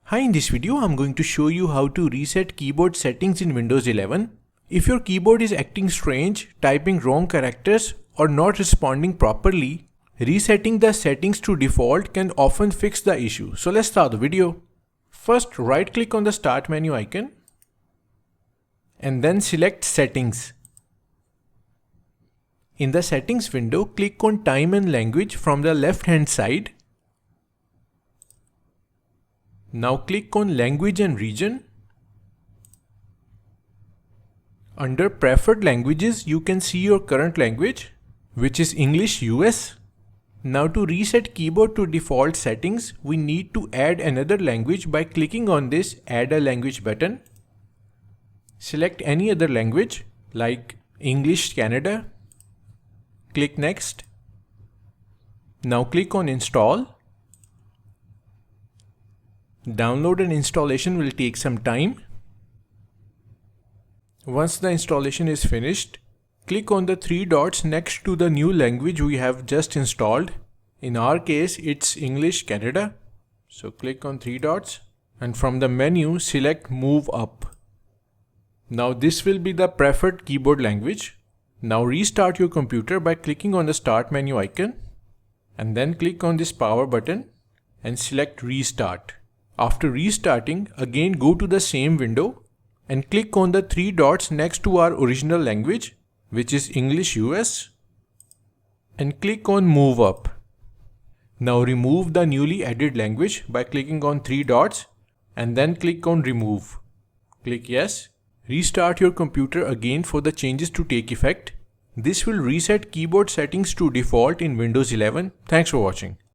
Hi, in this video I'm going to show you how to reset keyboard settings in Windows 11. If your keyboard is acting strange, typing wrong characters or not responding properly, resetting the settings to default can often fix the issue. So let's start the video. First, right click on the start menu icon and then select settings. In the settings window, click on time and language from the left hand side. Now click on language and region. Under preferred languages, you can see your current language, which is English US. Now to reset keyboard to default settings, we need to add another language by clicking on this add a language button. Select any other language like English Canada. Click next. Now click on install. Download and installation will take some time. Once the installation is finished, click on the three dots next to the new language we have just installed. In our case, it's English Canada. So click on three dots and from the menu select Move Up. Now this will be the preferred keyboard language. Now restart your computer by clicking on the start menu icon and then click on this power button and select Restart. After restarting, again go to the same window and click on the three dots next to our original language, which is English US, and click on Move Up. Now remove the newly added language by clicking on three dots and then click on Remove. Click Yes. Restart your computer again for the changes to take effect. This will reset keyboard settings to default in Windows 11. Thanks for watching.